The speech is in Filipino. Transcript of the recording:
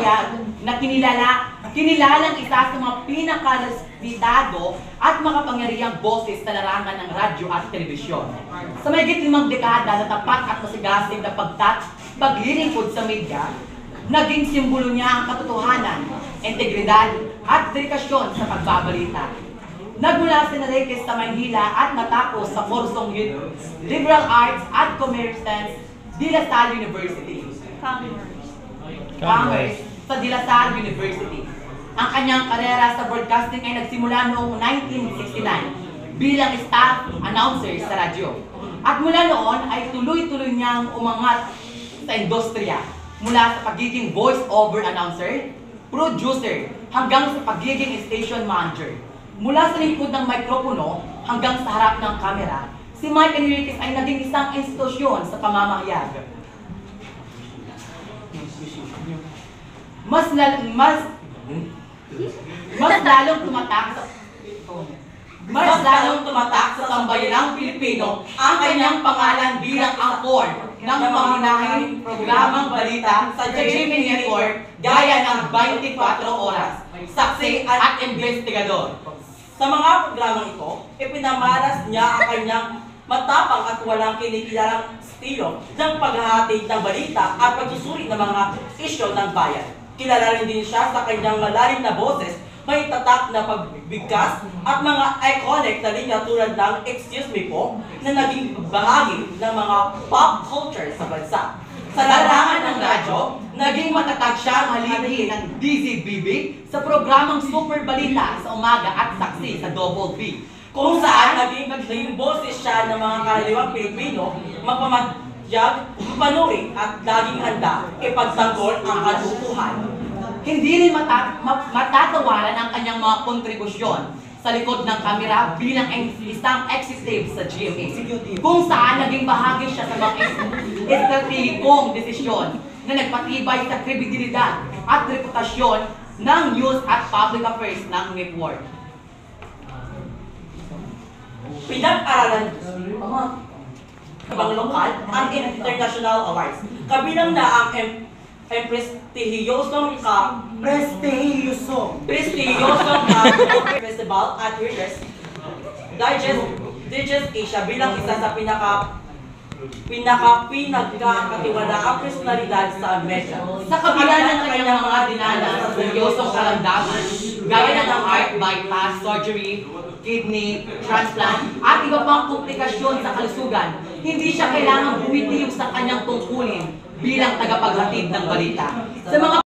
pamamahayag na kinilalang isa sa mga pinaka-respetado at makapangyarihang boses sa larangan ng radyo at telebisyon. Sa mahigit 5 dekada na tapat at masigasig na paglilingkod sa media, naging simbolo niya ang katotohanan, integridad at dedikasyon sa pagbabalita. Nagmula si Enriquez sa Maynila at natapos sa kursong Liberal Arts at Commerce De La Salle University. Commerce sa De La Salle University. Ang kanyang karera sa broadcasting ay nagsimula noong 1969 bilang staff announcer sa radyo. At mula noon ay tuloy-tuloy niyang umangat sa industriya mula sa pagiging voice-over announcer, producer, hanggang sa pagiging station manager. Mula sa likod ng mikropono hanggang sa harap ng kamera, si Mike Enriquez ay naging isang institusyon sa pamamahayag. Mas lalong tumatak sa sambayanang Pilipino ang kanyang pangalan bilang angkor ng pangunahing programang balita sa GMA Network gaya ng 24 oras, saksi at investigador. Sa mga programang ito, ipinamalas niya ang kanyang matapang at walang kinikilalang estilo ng paghahatid ng balita at pagsusuri ng mga isyu ng bayan. Kilala rin din siya sa kanyang malalim na boses, may tatak na pagbigkas at mga iconic na linya tulad ng "Excuse me po" na naging bahagi ng mga pop culture sa bansa. Sa larangan ng radyo, naging matatag siya ang haligi ng DZBB sa programang Super Balita sa umaga at saksi sa Double B, kung saan naging boses siya ng mga karaniwang Pilipino, magpamatyag, mapanuri at laging handa ipagtanggol ang katutuhan. Hindi rin matatawaran ang kanyang mga kontribusyon sa likod ng kamera bilang isang executive sa GMA, kung saan naging bahagi siya sa mga estratehikong desisyon na nagpatibay sa kredibilidad at reputasyon ng news at public affairs ng network. Pinag-aralan ng lokal at international awards, kabilang na ang prestihiyosong festival at Readers Digest Asia bilang isa sa pinagkakatiwalaang personalidad sa media. Sa kabila ng kanyang mga dinanas sa seryosong karamdaman, gaya ng heart bypass, surgery, kidney, transplant, at iba pang komplikasyon sa kalusugan, hindi siya kailangang bumitiw sa kanyang tungkulin bilang tagapaghatid ng balita. Sa mga